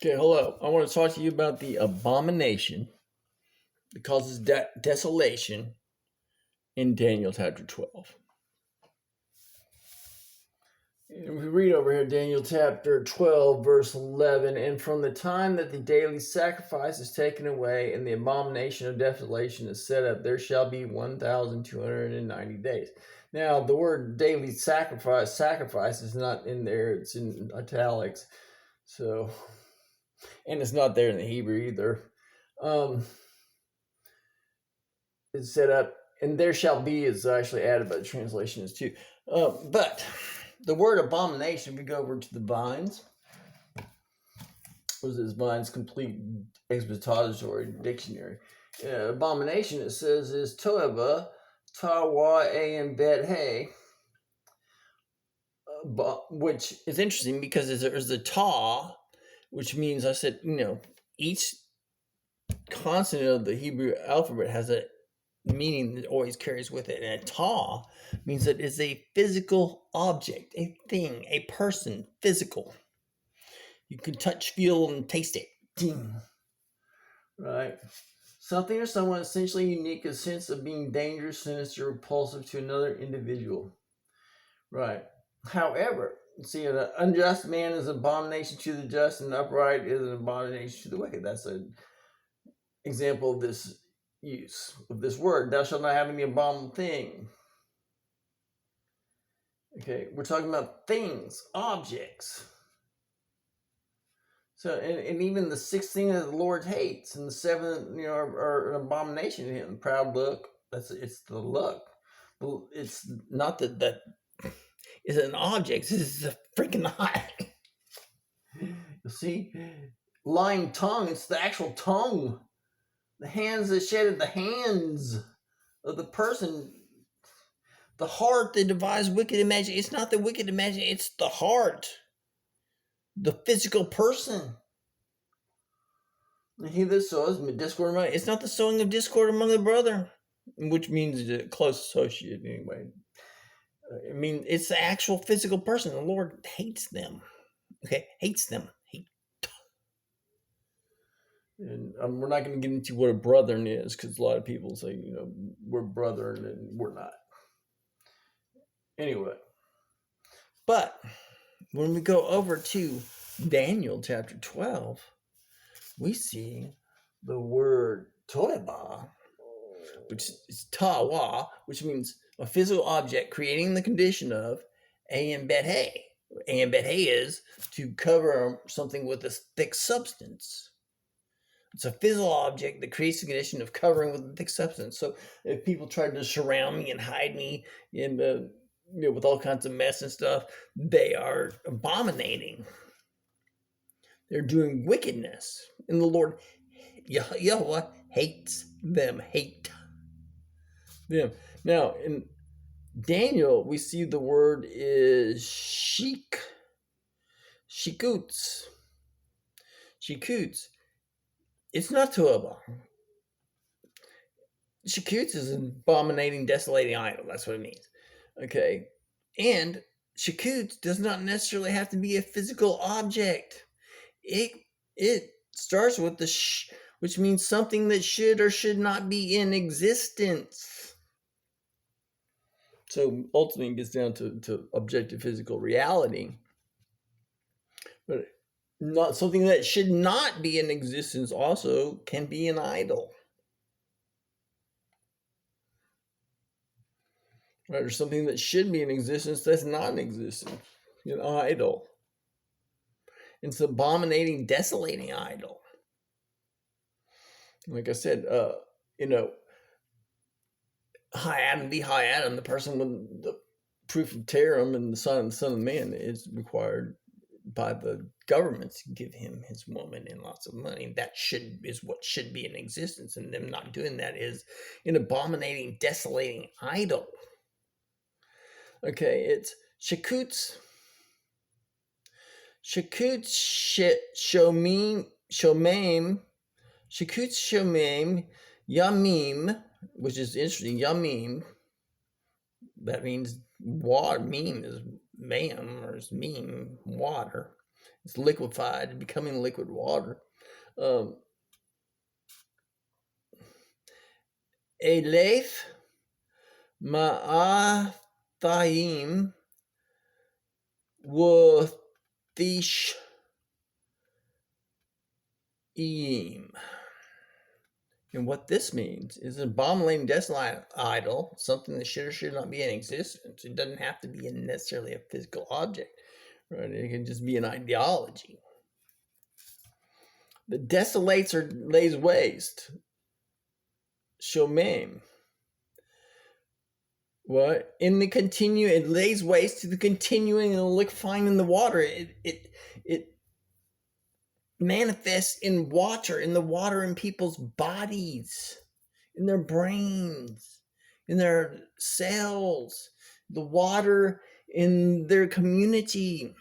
Okay, hello. I want to talk to you about the abomination that causes desolation in Daniel chapter 12. And we read over here Daniel chapter 12, verse 11. And from the time that the daily sacrifice is taken away and the abomination of desolation is set up, there shall be 1,290 days. Now, the word daily sacrifice is not in there, it's in italics. So, and it's not there in the Hebrew either. It's set up, and there shall be is actually added by the translations too. But the word abomination, if we go over to the Vines, was this Vines Complete Expository Dictionary? Abomination, it says, is toeva, tawa, and bet hey, which is interesting because there's the ta, which means, I said, each consonant of the Hebrew alphabet has a meaning that always carries with it. And a ta means that it's a physical object, a thing, a person, physical. You can touch, feel, and taste it. Right? Something or someone essentially unique, a sense of being dangerous, sinister, repulsive to another individual. Right. However, see, an unjust man is an abomination to the just, and upright is an abomination to the wicked. That's an example of this use of this word. Thou shalt not have any abominable thing. Okay, we're talking about things, objects. So, and even the sixth thing that the Lord hates, and the seventh, are an abomination to him. Proud look. It's the look. It's not that is an object. This is a freaking eye. You see, lying tongue. It's the actual tongue. The hands that shedded the hands of the person. The heart that devises wicked imagination. It's not the wicked imagination. It's the heart. The physical person. And he that sows discord among. It's not the sowing of discord among the brother, which means a close associate anyway. I mean, it's the actual physical person. The Lord hates them. Okay, hates them. And we're not going to get into what a brethren is, because a lot of people say, we're brethren, and we're not. Anyway, but when we go over to Daniel chapter 12, we see the word toeba, which is tawa, which means a physical object creating the condition of and bet hey. And bet hey is to cover something with a thick substance. It's a physical object that creates the condition of covering with a thick substance. So if people try to surround me and hide me in with all kinds of mess and stuff, they are abominating. They're doing wickedness. And the Lord, Yahweh, hates them. Hate them. Now, in Daniel, we see the word is ShiQuWTs. ShiQuWTs. It's not toeba. ShiQuWTs is an abominating, desolating idol. That's what it means. Okay. And ShiQuWTs does not necessarily have to be a physical object. It starts with the which means something that should or should not be in existence. So ultimately it gets down to objective physical reality. But not something that should not be in existence also can be an idol. Right? Or something that should be in existence that's not in existence. An idol. It's an abominating, desolating idol. Like I said, high Adam, the person with the proof of Terum and the son of man is required by the government to give him his woman and lots of money. That is what should be in existence, and them not doing that is an abominating, desolating idol. Okay, it's ShiQuWTs. ShiQuWTs Shomim, ShiQuWTs Shomim, Yamim, which is interesting. Yamim, that means water. Meme is ma'am, or is meme, water. It's liquefied, becoming liquid water. Elef ma'athaim wothish eem. And what this means is an abominating desolate idol, something that should or should not be in existence. It doesn't have to be necessarily a physical object, right? It can just be an ideology. The desolates or lays waste. Shomem. What? It lays waste to the continuing and liquefying in the water. It manifests in water, in the water in people's bodies, in their brains, in their cells, the water in their community.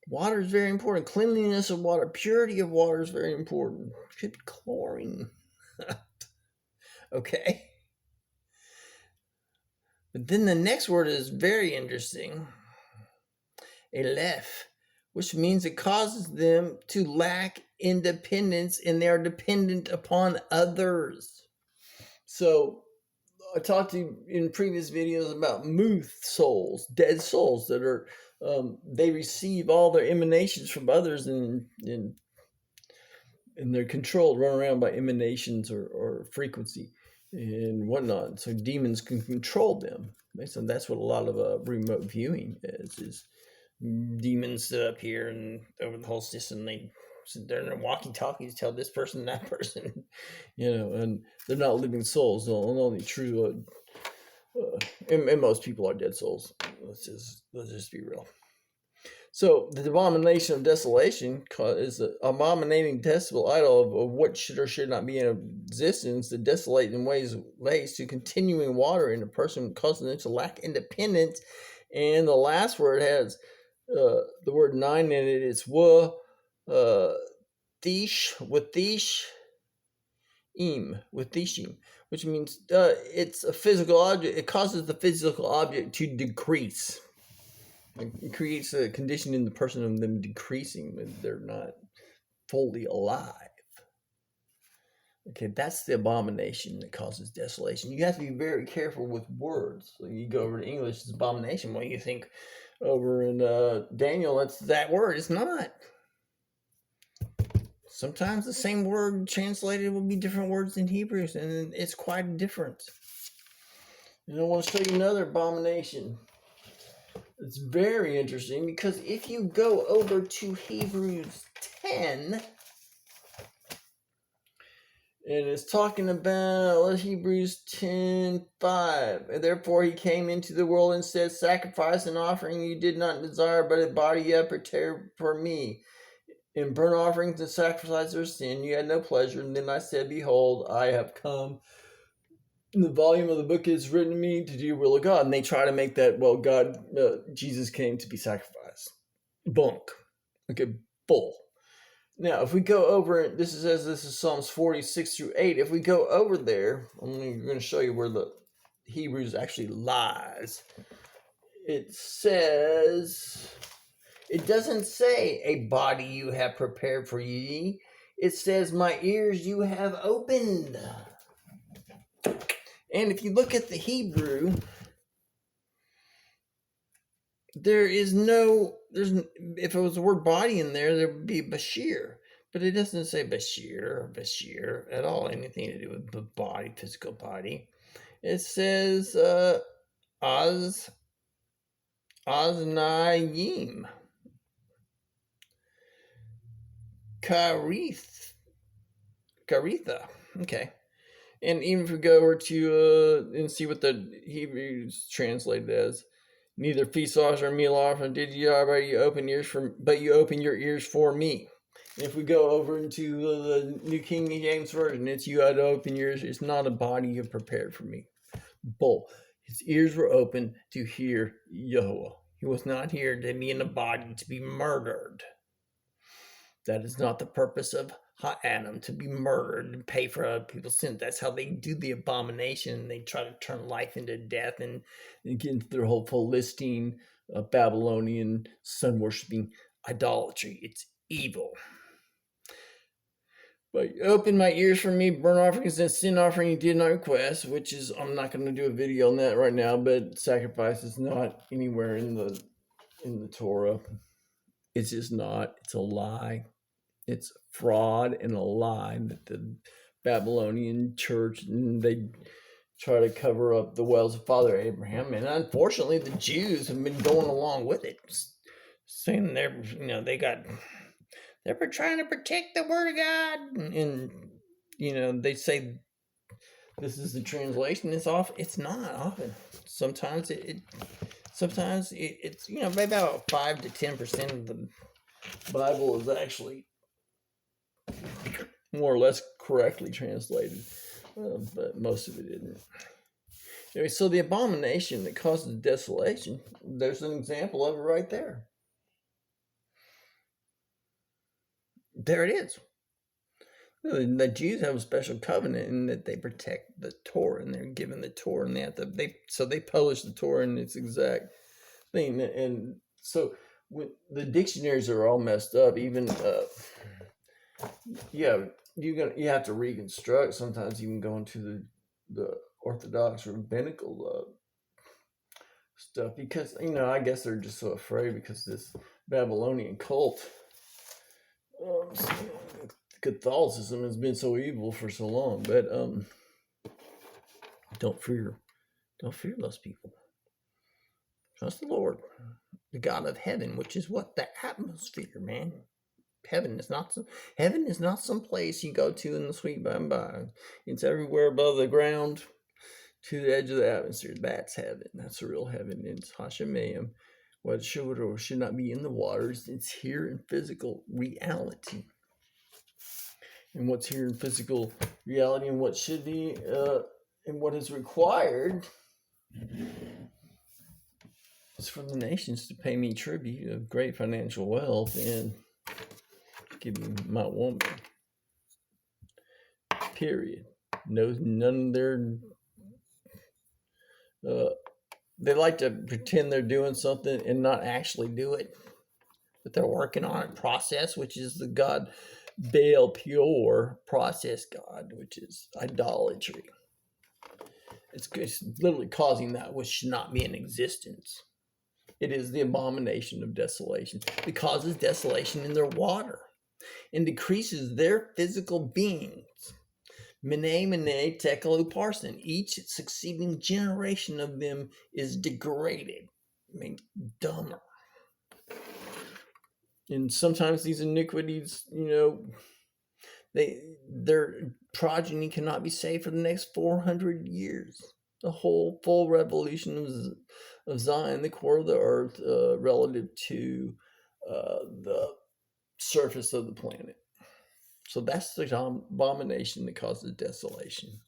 Water is very important. Cleanliness of water, purity of water is very important. It should be chlorine. Okay. But then the next word is very interesting. Elef, which means it causes them to lack independence and they are dependent upon others. So I talked to you in previous videos about muth souls, dead souls that are, they receive all their emanations from others and they're controlled, run around by emanations or frequency and whatnot. So demons can control them. So that's what a lot of remote viewing is demons sit up here and over the whole system. They sit there and they're walkie-talkies, tell this person, that person, and they're not living souls. The only true, and most people are dead souls. Let's just be real. So the abomination of desolation is an abominating, detestable idol of what should or should not be in existence. The desolate in ways lays to continuing water in a person, causing them to lack independence. And the last word has the word 9 in it. It's withishim, which means it's a physical object. It causes the physical object to decrease. It creates a condition in the person of them decreasing when they're not fully alive. Okay, that's the abomination that causes desolation. You have to be very careful with words. So you go over to English, it's abomination. Well, you think over in Daniel, that's that word. It's not. Sometimes the same word translated will be different words in Hebrews, and it's quite a difference. And I want to show you another abomination. It's very interesting because if you go over to Hebrews 10, and it's talking about Hebrews 10:5. And therefore he came into the world and said, sacrifice and offering you did not desire, but a body you have prepared for me. In burnt offerings and sacrifices of sin you had no pleasure. And then I said, behold, I have come. In the volume of the book is written to me to do your will of God. And they try to make that, well, Jesus came to be sacrificed. Bunk. Okay, bull. Now, if we go over, this is Psalms 46-8. If we go over there, I'm going to show you where the Hebrews actually lies. It says, it doesn't say a body you have prepared for ye. It says my ears you have opened. And if you look at the Hebrew, if it was the word body in there would be Bashir. But it doesn't say Bashir at all, anything to do with the body, physical body. It says Aznayim. Karitha. Okay. And even if we go over to and see what the Hebrews translated as, neither feast offering or meal offering did you open ears but you open your ears for me. And if we go over into the New King James Version, it's you had to open your ears. It's not a body you prepared for me. Bull. His ears were open to hear Yahweh. He was not here to be in a body to be murdered. That is not the purpose of Adam, to be murdered and pay for people's sins. That's how they do the abomination. They try to turn life into death and get into their whole Philistine Babylonian sun worshiping idolatry. It's evil. But open my ears for me, burnt offerings and sin offering you did not request, which is, I'm not going to do a video on that right now, but sacrifice is not anywhere in the Torah. It's just not. It's a lie. It's fraud and a lie that the Babylonian church, and they try to cover up the wells of Father Abraham. And unfortunately, the Jews have been going along with it, saying they're, they're trying to protect the word of God. And they say this is the translation. It's off. It's not often. Sometimes it's maybe about 5 to 10% of the Bible is actually more or less correctly translated, but most of it isn't. Anyway, so the abomination that causes desolation, there's an example of it right there. There it is. The Jews have a special covenant in that they protect the Torah, and they're given the Torah, and they publish the Torah in its exact thing. And so when the dictionaries are all messed up, even you have to reconstruct. Sometimes even going to the Orthodox rabbinical stuff, because I guess they're just so afraid because this Babylonian cult, Catholicism has been so evil for so long. But don't fear those people. Trust the Lord, the God of heaven, which is what the atmosphere, man. Heaven is not some place you go to in the sweet by and by. It's everywhere above the ground to the edge of the atmosphere. That's heaven. That's the real heaven. It's Hashemayim. What should or should not be in the waters, it's here in physical reality. And what's here in physical reality and what should be and what is required is for the nations to pay me tribute of great financial wealth and give me my woman. Period. No, none of their they like to pretend they're doing something and not actually do it, but they're working on a process, which is the God Baal Peor process God, which is idolatry. It's literally causing that which should not be in existence. It is the abomination of desolation. It causes desolation in their water and decreases their physical beings. Mene, Tekel, Parson. Each succeeding generation of them is degraded, dumber. And sometimes these iniquities, their progeny cannot be saved for the next 400 years. The whole full revolution of Zion, the core of the earth, relative to the surface of the planet. So that's the abomination that causes desolation.